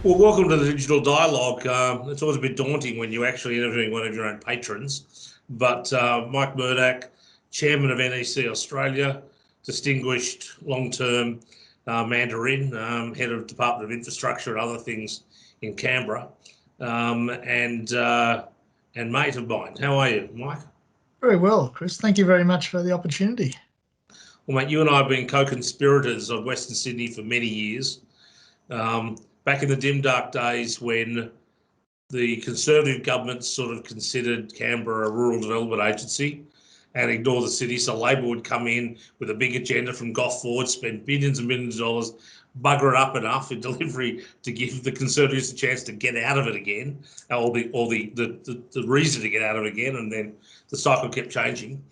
Well, welcome to the Digital Dialogue. It's always a bit daunting when you're actually interviewing one of your own patrons. But Mike Mrdak, Chairman of NEC Australia, distinguished long-term Mandarin, Head of Department of Infrastructure and other things in Canberra, and mate of mine. How are you, Mike? Very well, Chris. Thank you very much for the opportunity. Well, mate, you and I have been co-conspirators of Western Sydney for many years. Back in the dim dark days when the Conservative government sort of considered Canberra a rural development agency and ignore the city. So Labor would come in with a big agenda from Gough forward, spend billions and millions of dollars, bugger it up enough in delivery to give the Conservatives a chance to get out of it again, or the reason to get out of it again, and then the cycle kept changing.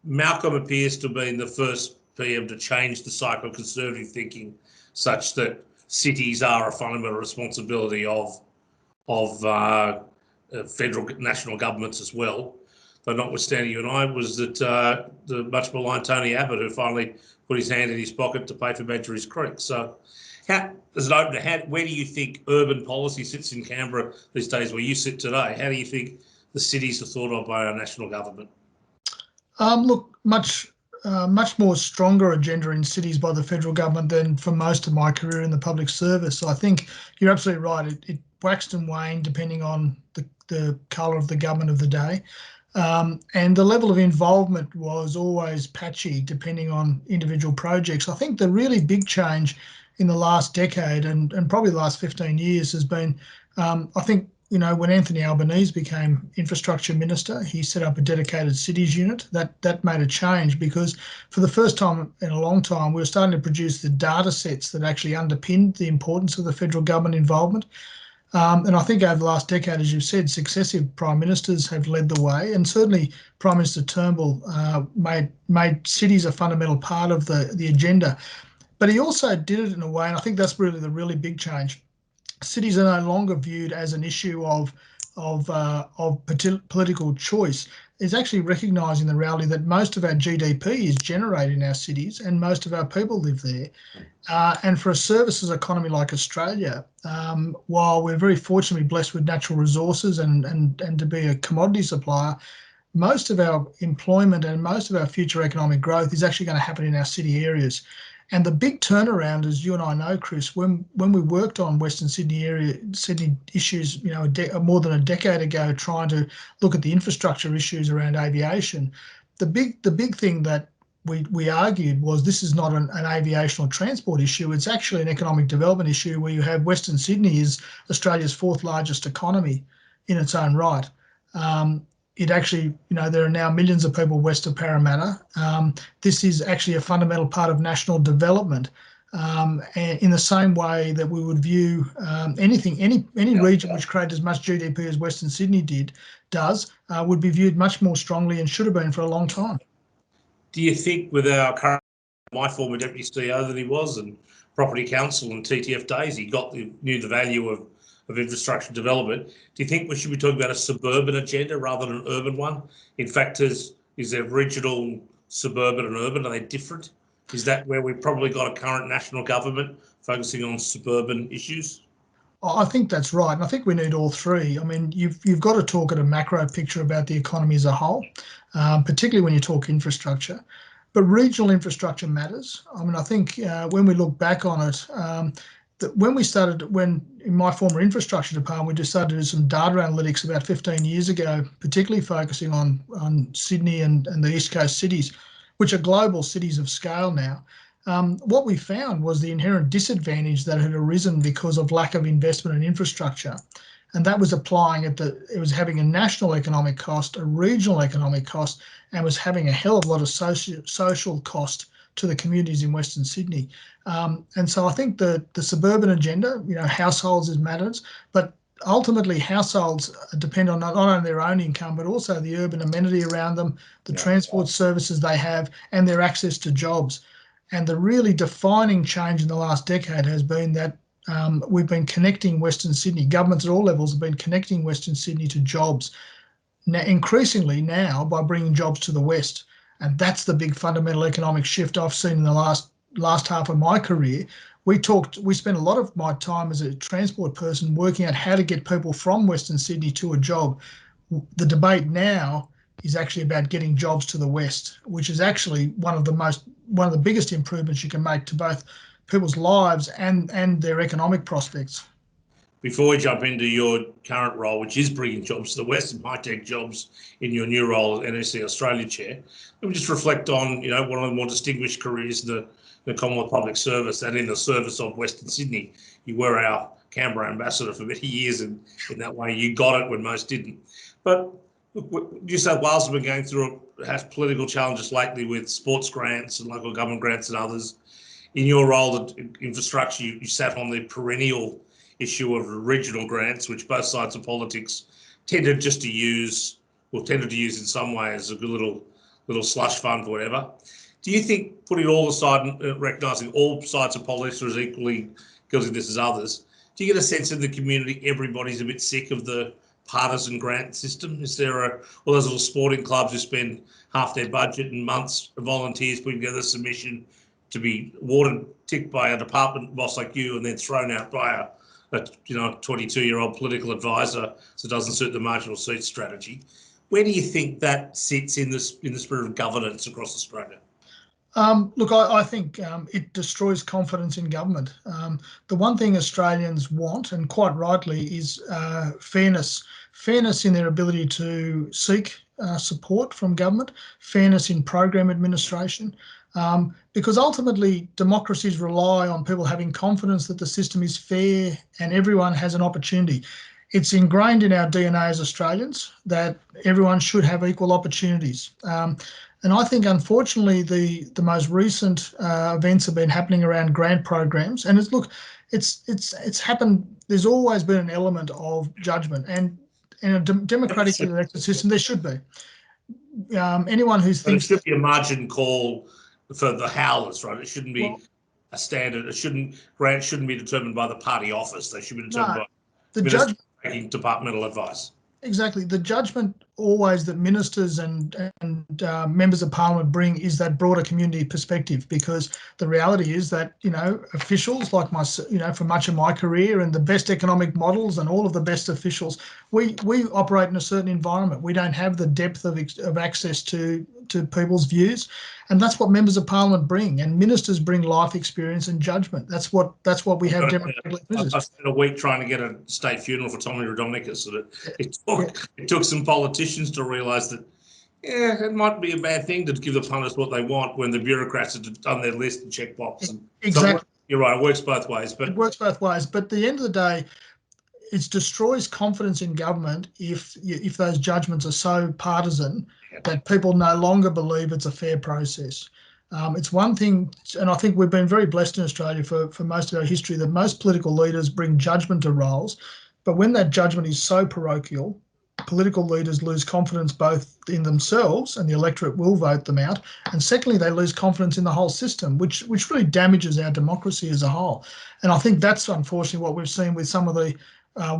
Malcolm appears to have been the first PM to change the cycle of Conservative thinking such that cities are a fundamental responsibility of federal national governments as well. Though notwithstanding you and I, was that the much maligned Tony Abbott who finally put his hand in his pocket to pay for Badgerys Creek. So how does it open to where do you think urban policy sits in Canberra these days where you sit today? How do you think the cities are thought of by our national government? Look, much more stronger agenda in cities by the federal government than for most of my career in the public service. So I think you're absolutely right. It waxed and waned depending on the colour of the government of the day. And the level of involvement was always patchy depending on individual projects. I think the really big change in the last decade and probably the last 15 years has been, I think, when Anthony Albanese became infrastructure minister, he set up a dedicated cities unit. That made a change because for the first time in a long time, we were starting to produce the data sets that actually underpinned the importance of the federal government involvement. And I think over the last decade, as you've said, successive prime ministers have led the way, and certainly Prime Minister Turnbull made cities a fundamental part of the agenda. But he also did it in a way, and I think that's really the really big change. Cities are no longer viewed as an issue of political choice. It's actually recognising the reality that most of our GDP is generated in our cities and most of our people live there. And for a services economy like Australia, while we're very fortunately blessed with natural resources and to be a commodity supplier, most of our employment and most of our future economic growth is actually going to happen in our city areas. And the big turnaround, as you and I know, Chris, when we worked on Western Sydney issues, more than a decade ago, trying to look at the infrastructure issues around aviation, the big thing that we argued was this is not an aviation or transport issue. It's actually an economic development issue where you have Western Sydney is Australia's fourth largest economy in its own right. It actually, there are now millions of people west of Parramatta. This is actually a fundamental part of national development. In the same way that we would view any region which created as much GDP as Western Sydney does would be viewed much more strongly and should have been for a long time. Do you think with my former deputy CEO that he was, and Property Council and TTF days, he knew the value of infrastructure development. Do you think we should be talking about a suburban agenda rather than an urban one? In fact, is there regional, suburban and urban? Are they different? Is that where we've probably got a current national government focusing on suburban issues? I think that's right. And I think we need all three. I mean, you've got to talk at a macro picture about the economy as a whole, particularly when you talk infrastructure. But regional infrastructure matters. I mean, I think when we look back on it, when in my former infrastructure department, we decided to do some data analytics about 15 years ago, particularly focusing on Sydney and the East Coast cities, which are global cities of scale now. What we found was the inherent disadvantage that had arisen because of lack of investment in infrastructure. And that was it was having a national economic cost, a regional economic cost, and was having a hell of a lot of social cost to the communities in Western Sydney. And so I think the suburban agenda, households matters, but ultimately households depend on not only their own income, but also the urban amenity around them, the transport services they have, and their access to jobs. And the really defining change in the last decade has been that we've been connecting Western Sydney, governments at all levels have been connecting Western Sydney to jobs, now, increasingly now by bringing jobs to the West. And that's the big fundamental economic shift I've seen in the last half of my career, we spent a lot of my time as a transport person working out how to get people from Western Sydney to a job. The debate now is actually about getting jobs to the west, which is actually one of the biggest improvements you can make to both people's lives and their economic prospects. Before we jump into your current role, which is bringing jobs to the west and high-tech jobs in your new role as NSC Australia Chair, let me just reflect on, one of the more distinguished careers in the Commonwealth Public Service and in the service of Western Sydney. You were our Canberra ambassador for many years, and in that way you got it when most didn't. But New South Wales has been going through political challenges lately with sports grants and local government grants and others. In your role in infrastructure, you sat on the perennial issue of regional grants, which both sides of politics tended to use in some way as a good little slush fund or whatever. Do you think, putting all aside and recognising all sides of politics are as equally guilty of this as others, do you get a sense in the community everybody's a bit sick of the partisan grant system? Is there all those little sporting clubs who spend half their budget and months of volunteers putting together a submission to be ticked by a department boss like you and then thrown out by a 22-year-old political advisor, so it doesn't suit the marginal seat strategy? Where do you think that sits in the spirit of governance across Australia? Look, I think it destroys confidence in government. The one thing Australians want, and quite rightly, is fairness. Fairness in their ability to seek support from government, fairness in program administration, because ultimately democracies rely on people having confidence that the system is fair and everyone has an opportunity. It's ingrained in our DNA as Australians that everyone should have equal opportunities. And I think, unfortunately, the most recent events have been happening around grant programs. And it's happened. There's always been an element of judgment, and in a democratically elected system, there should be. Anyone who thinks there should be a margin call for the howlers, right? It shouldn't be a standard. Grants shouldn't be determined by the party office. They should be determined by the judgment taking departmental advice. Exactly. The judgment always that ministers and members of parliament bring is that broader community perspective, because the reality is that, officials like for much of my career and the best economic models and all of the best officials, we operate in a certain environment. We don't have the depth of access to people's views. And that's what members of parliament bring, and ministers bring life experience and judgment. That's what we have democratically. I spent a week trying to get a state funeral for Tommy Rodonicus. It took some politicians to realise that, it might be a bad thing to give the punters what they want when the bureaucrats have done their list and check box. Exactly. So you're right, it works both ways. But it works both ways. But at the end of the day, it destroys confidence in government if those judgments are so partisan that people no longer believe it's a fair process. It's one thing, and I think we've been very blessed in Australia for most of our history, that most political leaders bring judgment to roles. But when that judgment is so parochial, political leaders lose confidence both in themselves, and the electorate will vote them out. And secondly, they lose confidence in the whole system, which really damages our democracy as a whole. And I think that's unfortunately what we've seen with some of the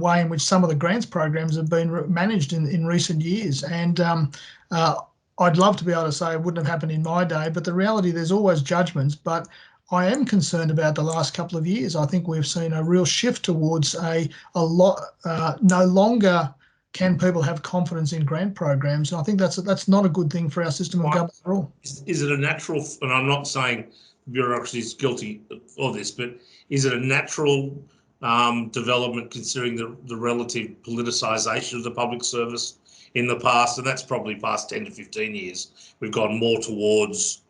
way in which some of the grants programs have been managed in recent years. And I'd love to be able to say it wouldn't have happened in my day, but the reality, there's always judgments. But I am concerned about the last couple of years. I think we've seen a real shift towards a lot. No longer can people have confidence in grant programs, and I think that's not a good thing for our system of government at all. Is it a natural? And I'm not saying bureaucracy is guilty of this, but is it a natural development considering the relative politicization of the public service in the past? And that's probably past 10 to 15 years. We've gone more towards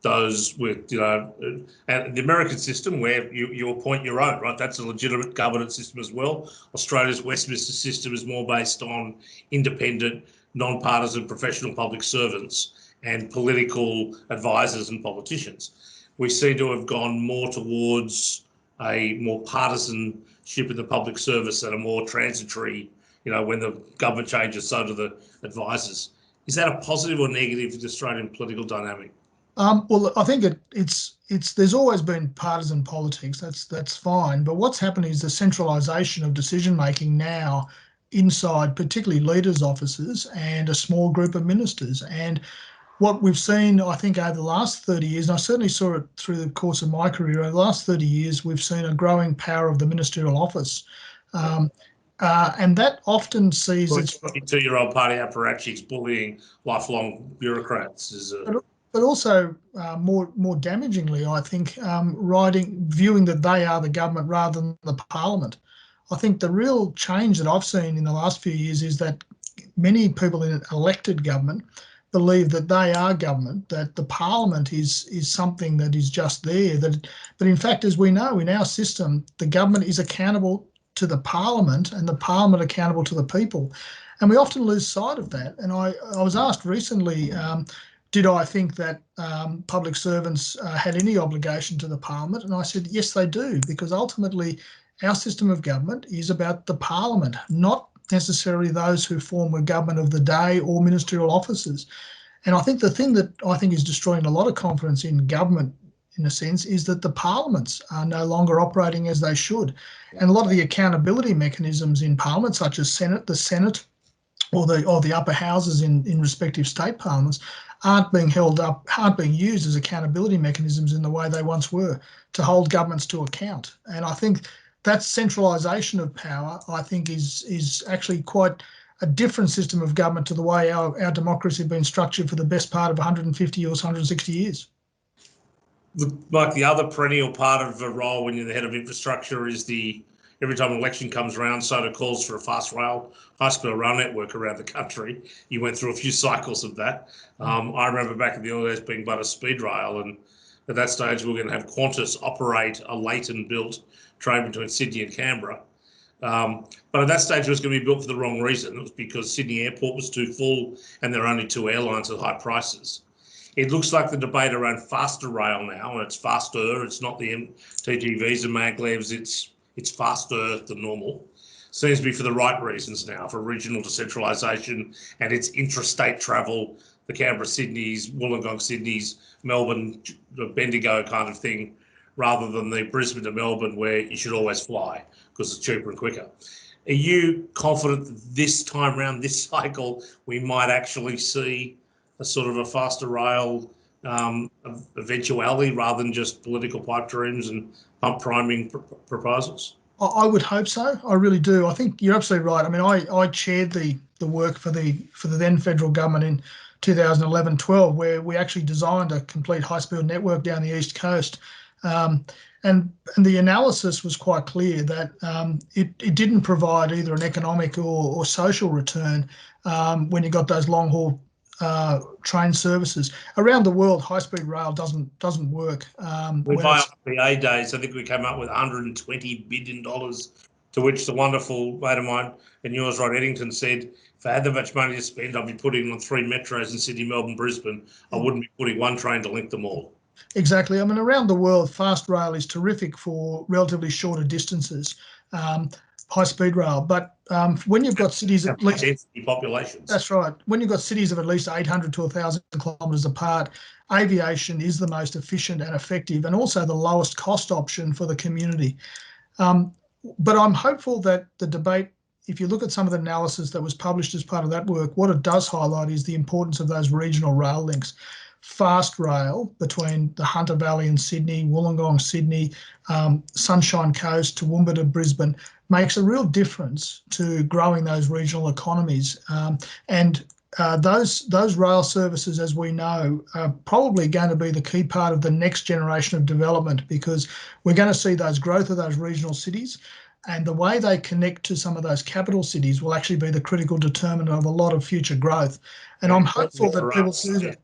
those with, and the American system, where you appoint your own, right? That's a legitimate governance system as well. Australia's Westminster system is more based on independent, non-partisan professional public servants and political advisors and politicians. We seem to have gone more towards a more partisanship in the public service and a more transitory, when the government changes, so do the advisors. Is that a positive or negative for the Australian political dynamic? Well, I think it's there's always been partisan politics. That's fine. But what's happened is the centralisation of decision making now inside, particularly leaders' offices and a small group of ministers. And what we've seen, I think, over the last 30 years, and I certainly saw it through the course of my career, over the last 30 years, we've seen a growing power of the ministerial office. And that often sees its... 22-year-old party apparatchiks bullying lifelong bureaucrats is but also more damagingly, I think, viewing that they are the government rather than the parliament. I think the real change that I've seen in the last few years is that many people in elected government believe that they are government, that the parliament is something that is just there. But in fact, as we know, in our system, the government is accountable to the parliament and the parliament accountable to the people. And we often lose sight of that. And I was asked recently, did I think that public servants had any obligation to the parliament? And I said, yes, they do, because ultimately our system of government is about the parliament, not necessarily those who form a government of the day or ministerial officers. And I think the thing that I think is destroying a lot of confidence in government, in a sense, is that the parliaments are no longer operating as they should. And a lot of the accountability mechanisms in parliament, such as the Senate or the upper houses in respective state parliaments, aren't being used as accountability mechanisms in the way they once were, to hold governments to account. And I think that centralisation of power, I think, is actually quite a different system of government to the way our democracy has been structured for the best part of 150 or 160 years. Like the other perennial part of a role when you're the head of infrastructure is every time an election comes around, SOTA calls for a fast rail, high-speed rail network around the country. You went through a few cycles of that. I remember back in the early days being but a speed rail, and at that stage we were going to have Qantas operate a Leighton-built train between Sydney and Canberra. But at that stage it was going to be built for the wrong reason. It was because Sydney Airport was too full and there are only two airlines at high prices. It looks like the debate around faster rail now, and it's faster, it's not the MTGVs and maglevs, it's faster than normal, seems to be for the right reasons now, for regional decentralisation and its intrastate travel, the Canberra-Sydneys, Wollongong-Sydneys, Melbourne, Bendigo kind of thing, rather than the Brisbane to Melbourne where you should always fly because it's cheaper and quicker. Are you confident that this time around, this cycle, we might actually see a sort of a faster rail eventuality rather than just political pipe dreams and pump priming proposals? I would hope so. I really do. I think you're absolutely right. I mean, I chaired the work for the then federal government in 2011-12, where we actually designed a complete high-speed network down the east coast. And the analysis was quite clear that it didn't provide either an economic or social return when you got those long-haul train services around the world. High-speed rail doesn't work. With my RPA days, I think we came up with $120 billion, to which the wonderful mate of mine and yours, Rod Eddington, said, if I had that much money to spend, I'd be putting on 3 metros in Sydney, Melbourne, Brisbane. I wouldn't be putting one train to link them all. Exactly. I mean, around the world, fast rail is terrific for relatively shorter distances, high-speed rail. But when you've got cities at least density populations, that's right. When you've got cities of at least 800 to 1,000 kilometres apart, aviation is the most efficient and effective, and also the lowest cost option for the community. But I'm hopeful that the debate, if you look at some of the analysis that was published as part of that work, what it does highlight is the importance of those regional rail links. Fast rail between the Hunter Valley and Sydney, Wollongong, Sydney, Sunshine Coast, Toowoomba to Brisbane makes a real difference to growing those regional economies. Those rail services, as we know, are probably going to be the key part of the next generation of development, because we're going to see those growth of those regional cities, and the way they connect to some of those capital cities will actually be the critical determinant of a lot of future growth. And I'm hopeful that people see that.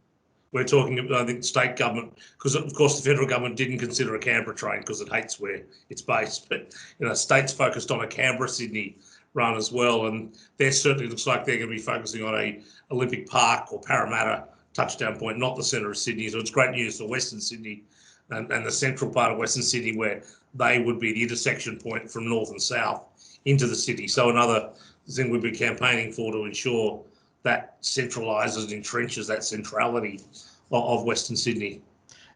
We're talking about, I think, state government, because of course the federal government didn't consider a Canberra train because it hates where it's based. But states focused on a Canberra-Sydney run as well, and there certainly looks like they're going to be focusing on a Olympic Park or Parramatta touchdown point, not the centre of Sydney. So it's great news for Western Sydney and the central part of Western Sydney, where they would be the intersection point from north and south into the city. So another thing we've been campaigning for, to ensure that centralises and entrenches that centrality of Western Sydney.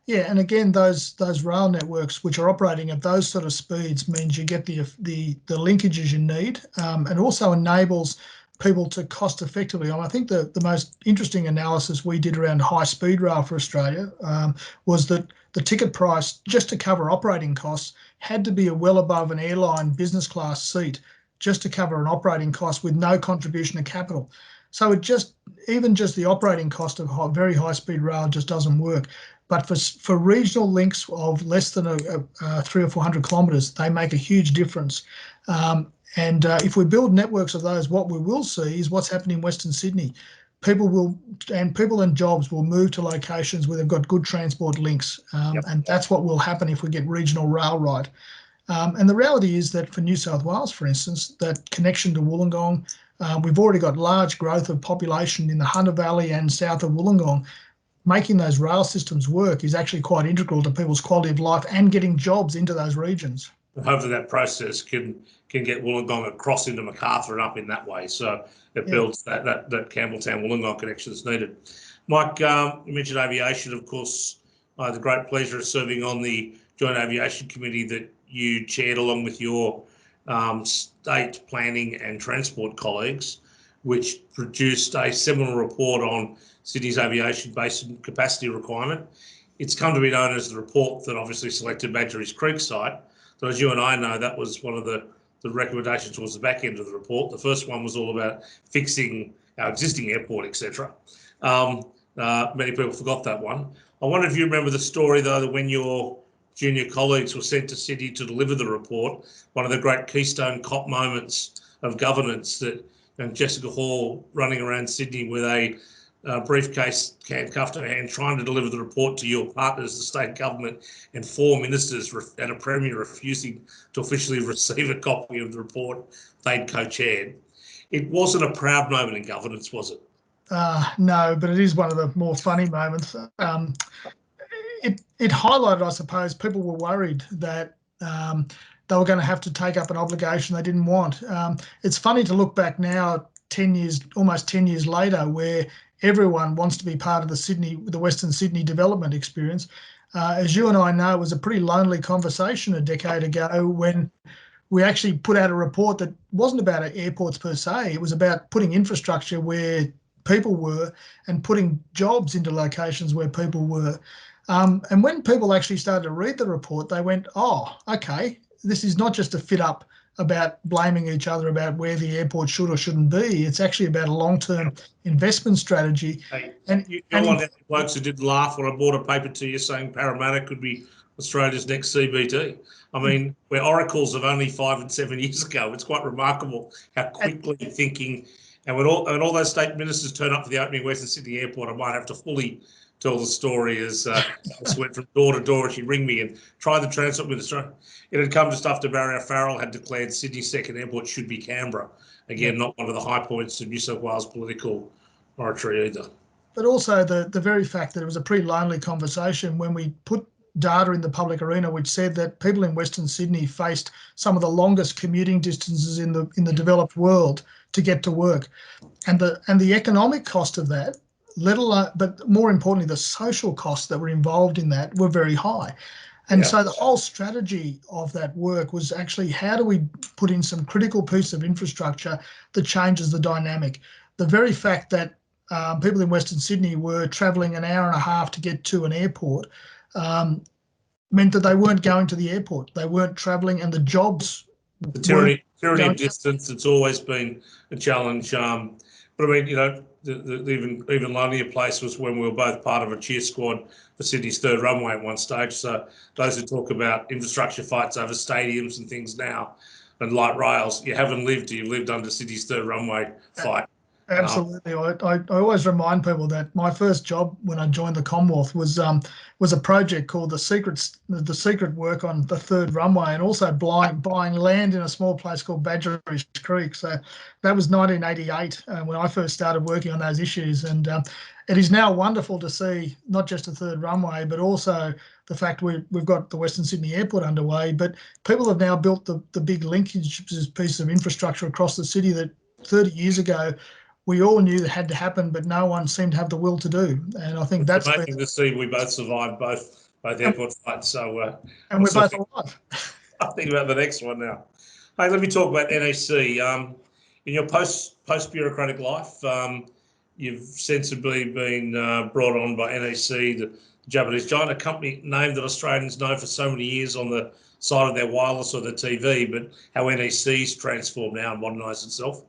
Yeah, and again, those rail networks which are operating at those sort of speeds means you get the linkages you need, and also enables people to cost effectively. I think the most interesting analysis we did around high speed rail for Australia was that the ticket price just to cover operating costs had to be well above an airline business class seat just to cover an operating cost with no contribution to capital. So even just the operating cost of very high speed rail just doesn't work. But for regional links of less than 300 or 400 kilometres, they make a huge difference. And if we build networks of those, what we will see is what's happening in Western Sydney. People and jobs will move to locations where they've got good transport links. And that's what will happen if we get regional rail right. And the reality is that for New South Wales, for instance, that connection to Wollongong, we've already got large growth of population in the Hunter Valley and south of Wollongong. Making those rail systems work is actually quite integral to people's quality of life and getting jobs into those regions. Hopefully that process can get Wollongong across into Macarthur and up in that way. So it builds that Campbelltown-Wollongong connection that's needed. Mike, you mentioned aviation. Of course, I had the great pleasure of serving on the Joint Aviation Committee that you chaired along with your state planning and transport colleagues, which produced a seminal report on Sydney's aviation basin capacity requirement. It's come to be known as the report that obviously selected Badgerys Creek site. So as you and I know, that was one of the recommendations towards the back end of the report. The first one was all about fixing our existing airport, etc. Many people forgot that one. I wonder if you remember the story, though, that when your junior colleagues were sent to Sydney to deliver the report, one of the great keystone cop moments of governance that Jessica Hall running around Sydney with a briefcase handcuffed to her hand, trying to deliver the report to your partners, the state government, and 4 ministers and a premier refusing to officially receive a copy of the report they'd co-chaired. It wasn't a proud moment in governance, was it? No, but it is one of the more funny moments. It highlighted, I suppose, people were worried that they were going to have to take up an obligation they didn't want. It's funny to look back now, almost 10 years later, where everyone wants to be part of the Western Sydney development experience. As you and I know, it was a pretty lonely conversation a decade ago when we actually put out a report that wasn't about airports per se. It was about putting infrastructure where people were and putting jobs into locations where people were. And when people actually started to read the report, they went, oh, okay, this is not just a fit up about blaming each other about where the airport should or shouldn't be. It's actually about a long-term investment strategy. Hey, you're one of the blokes who did laugh when I brought a paper to you saying Parramatta could be Australia's next CBD. I mean, we're oracles of only 5 and 7 years ago. It's quite remarkable how quickly thinking, and when all those state ministers turn up for the opening of Western Sydney Airport, I might have to fully tell the story as Alice went from door to door. She'd ring me and try the transport minister. It had come just after Barry O'Farrell had declared Sydney's second airport should be Canberra. Again, not one of the high points of New South Wales political oratory either. But also the very fact that it was a pretty lonely conversation when we put data in the public arena which said that people in Western Sydney faced some of the longest commuting distances in the developed world to get to work, and the economic cost of that, let alone, but more importantly, the social costs that were involved in that were very high. And so the whole strategy of that work was actually how do we put in some critical piece of infrastructure that changes the dynamic. The very fact that people in Western Sydney were travelling an hour and a half to get to an airport meant that they weren't going to the airport. They weren't travelling, and the jobs. The tyranny of distance, it's always been a challenge. But I mean, you know, the even lonelier place was when we were both part of a cheer squad for Sydney's third runway at one stage. So those who talk about infrastructure fights over stadiums and things now and light rails, you haven't lived. You lived under Sydney's third runway fight. Absolutely. I always remind people that my first job when I joined the Commonwealth was a project called the secret work on the third runway, and also buying land in a small place called Badgerys Creek. So that was 1988 when I first started working on those issues, and it is now wonderful to see not just a third runway, but also the fact we've got the Western Sydney Airport underway. But people have now built the big linkage piece of infrastructure across the city that 30 years ago we all knew that had to happen, but no one seemed to have the will to do. And I think that's amazing to see. We both survived both airport fights. So and we're both alive. I'll think about the next one now. Hey, let me talk about NEC. in your post bureaucratic life, you've sensibly been brought on by NEC, the Japanese giant, a company name that Australians know for so many years on the side of their wireless or their TV, but how NEC's transformed now and modernised itself.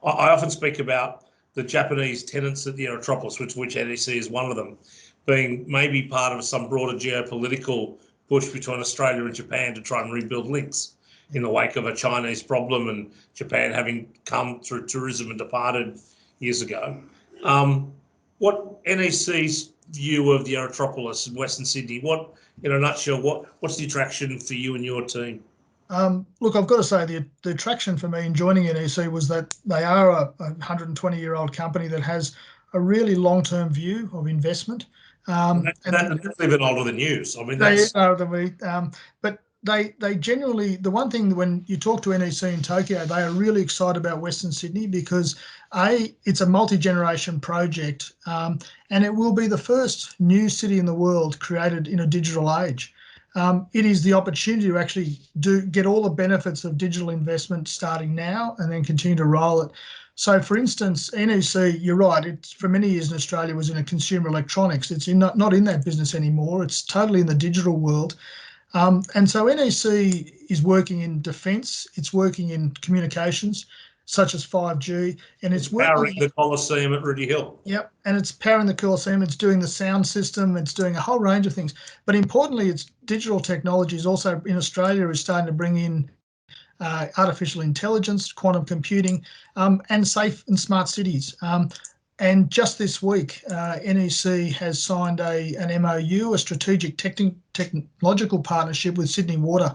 I often speak about the Japanese tenants at the Aerotropolis, which NEC is one of them, being maybe part of some broader geopolitical push between Australia and Japan to try and rebuild links in the wake of a Chinese problem and Japan having come through tourism and departed years ago. What NEC's view of the Aerotropolis in Western Sydney, what, in a nutshell, what's the attraction for you and your team? Look, I've got to say the attraction for me in joining NEC was that they are a 120-year-old company that has a really long-term view of investment. That's even older than you. So, I mean, they that's are than me. But they genuinely, the one thing when you talk to NEC in Tokyo, they are really excited about Western Sydney because it's a multi-generation project, and it will be the first new city in the world created in a digital age. It is the opportunity to actually get all the benefits of digital investment starting now and then continue to roll it. So, for instance, NEC, you're right, it's for many years in Australia was in a consumer electronics. It's not in that business anymore. It's totally in the digital world. And so NEC is working in defence. It's working in communications, such as 5G, and it's powering the Coliseum at Rudy Hill. Yep, and it's powering the Coliseum. It's doing the sound system. It's doing a whole range of things. But importantly, it's digital technologies also in Australia is starting to bring in artificial intelligence, quantum computing, and safe and smart cities. And just this week, NEC has signed an MOU, a strategic technological partnership with Sydney Water.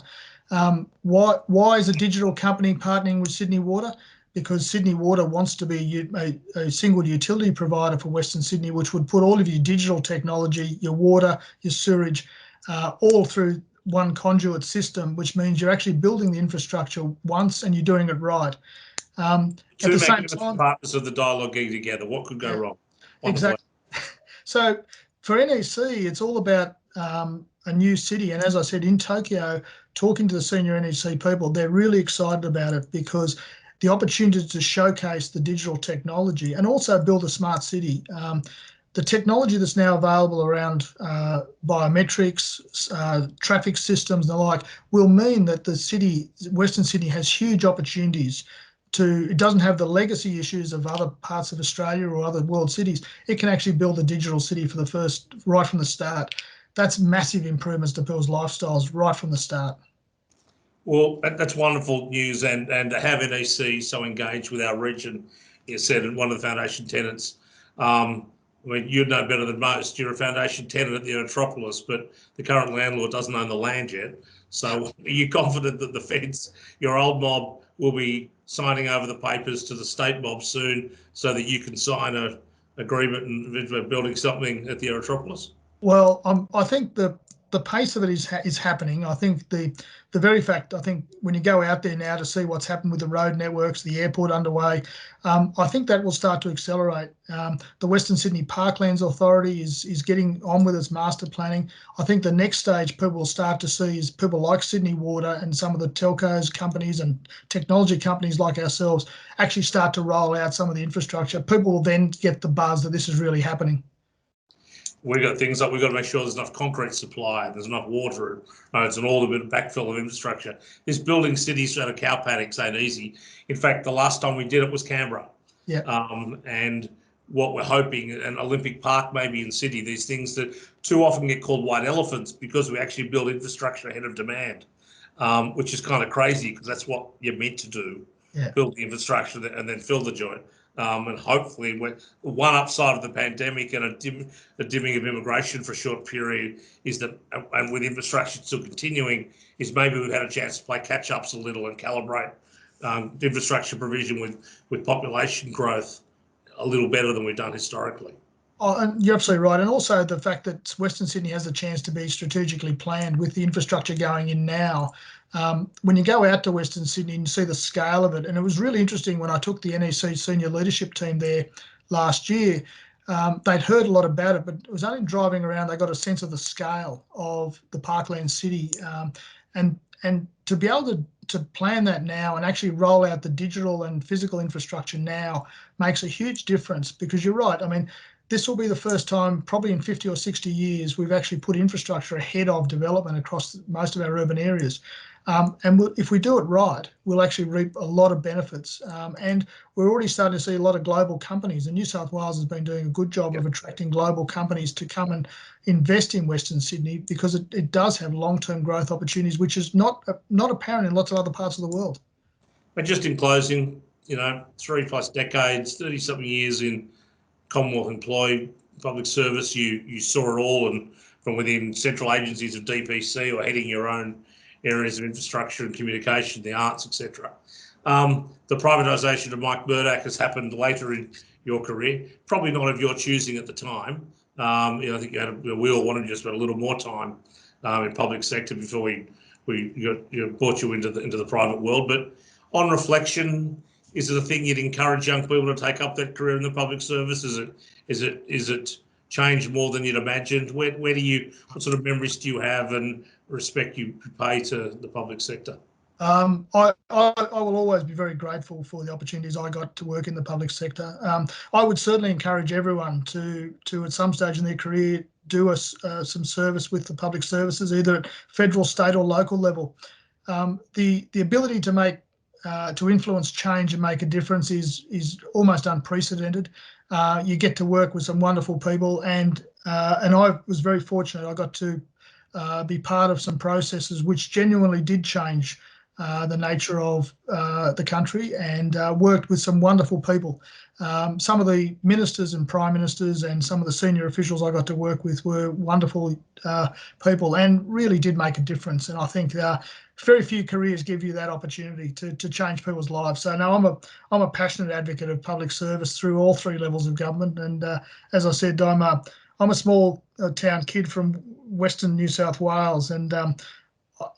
Why is a digital company partnering with Sydney Water? Because Sydney Water wants to be a single utility provider for Western Sydney, which would put all of your digital technology, your water, your sewage, all through one conduit system, which means you're actually building the infrastructure once and you're doing it right. Two magnificent partners of the dialogue getting together. What could go wrong? Exactly. So for NEC, it's all about a new city. And as I said, in Tokyo, talking to the senior NEC people, they're really excited about it because the opportunity to showcase the digital technology and also build a smart city. The technology that's now available around biometrics, traffic systems and the like will mean that the city, Western Sydney, has huge opportunities it doesn't have the legacy issues of other parts of Australia or other world cities. It can actually build a digital city right from the start. That's massive improvements to people's lifestyles right from the start. Well, that's wonderful news, and to have NEC so engaged with our region, you said, one of the foundation tenants. I mean, you'd know better than most. You're a foundation tenant at the Aerotropolis, but the current landlord doesn't own the land yet. So are you confident that the feds, your old mob, will be signing over the papers to the state mob soon so that you can sign an agreement and building something at the Aerotropolis? Well, I think the pace of it is happening. I think the very fact, I think when you go out there now to see what's happened with the road networks, the airport underway, I think that will start to accelerate. The Western Sydney Parklands Authority is getting on with its master planning. I think the next stage people will start to see is people like Sydney Water and some of the telcos companies and technology companies like ourselves actually start to roll out some of the infrastructure. People will then get the buzz that this is really happening. We've got things like we've got to make sure there's enough concrete supply, there's enough water, roads, and all the bit of backfill of infrastructure. This building cities out of cow paddocks ain't easy. In fact, the last time we did it was Canberra. Yeah. And what we're hoping, and Olympic Park maybe in Sydney, these things that too often get called white elephants because we actually build infrastructure ahead of demand, which is kind of crazy because that's what you're meant to do. Yeah. Build the infrastructure and then fill the joint. And hopefully, one upside of the pandemic and a dimming of immigration for a short period is that, and with infrastructure still continuing, is maybe we've had a chance to play catch-ups a little and calibrate infrastructure provision with population growth a little better than we've done historically. Oh, and you're absolutely right. And also the fact that Western Sydney has a chance to be strategically planned with the infrastructure going in now. When you go out to Western Sydney and see the scale of it, and it was really interesting when I took the NEC senior leadership team there last year, they'd heard a lot about it, but it was only driving around they got a sense of the scale of the Parkland city. And to be able to to plan that now and actually roll out the digital and physical infrastructure now makes a huge difference, because you're right. I mean, this will be the first time probably in 50 or 60 years we've actually put infrastructure ahead of development across most of our urban areas. And if we do it right, we'll actually reap a lot of benefits. And we're already starting to see a lot of global companies, and New South Wales has been doing a good job of attracting global companies to come and invest in Western Sydney, because it does have long-term growth opportunities, which is not apparent in lots of other parts of the world. But just in closing, 3+ decades, 30-something years in Commonwealth employed public service, you saw it all, and from within central agencies of DPC or heading your own areas of infrastructure and communication, the arts, etc. The privatisation of Mike Mrdak has happened later in your career, probably not of your choosing at the time. I think we all wanted to spend a little more time in public sector before we brought you into the private world. But on reflection, is it a thing you'd encourage young people to take up that career in the public service? Is it changed more than you'd imagined? What sort of memories do you have and respect you pay to the public sector? I will always be very grateful for the opportunities I got to work in the public sector. I would certainly encourage everyone to at some stage in their career do some service with the public services, either at federal, state or local level. The ability to influence change and make a difference is almost unprecedented. You get to work with some wonderful people, and I was very fortunate. I got to be part of some processes which genuinely did change the nature of the country, and worked with some wonderful people. Some of the ministers and prime ministers and some of the senior officials I got to work with were wonderful people and really did make a difference. And I think very few careers give you that opportunity to change people's lives. So no, I'm a passionate advocate of public service through all three levels of government. And as I said, I'm a small town kid from Western New South Wales, and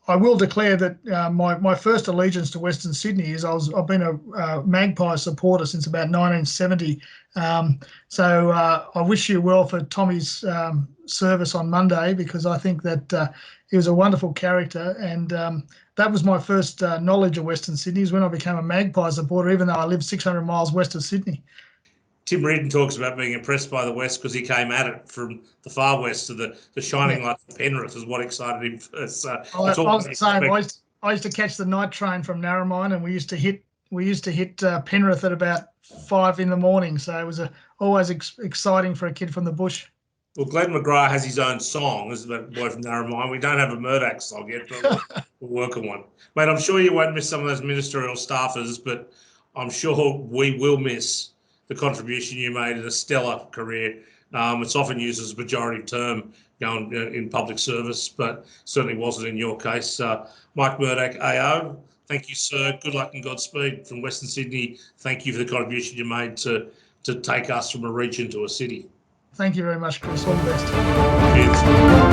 I will declare that my first allegiance to Western Sydney is I've been a Magpie supporter since about 1970. So I wish you well for Tommy's service on Monday, because I think that he was a wonderful character, and that was my first knowledge of Western Sydney, is when I became a Magpie supporter, even though I live 600 miles west of Sydney. Tim Reardon talks about being impressed by the West because he came at it from the far west to the shining lights of Penrith is what excited him first. So I was the same. I used to catch the night train from Narromine, and we used to hit Penrith at about 5 in the morning. So it was always exciting for a kid from the bush. Well, Glenn McGrath has his own song, as a boy from Narromine. We don't have a Mrdak song yet, but we'll work on one. Mate, I'm sure you won't miss some of those ministerial staffers, but I'm sure we will miss the contribution you made in a stellar career. It's often used as a pejorative term going in public service, but certainly wasn't in your case. Mike Mrdak, AO, thank you, sir. Good luck and Godspeed from Western Sydney. Thank you for the contribution you made to take us from a region to a city. Thank you very much, Chris. All the best. Cheers.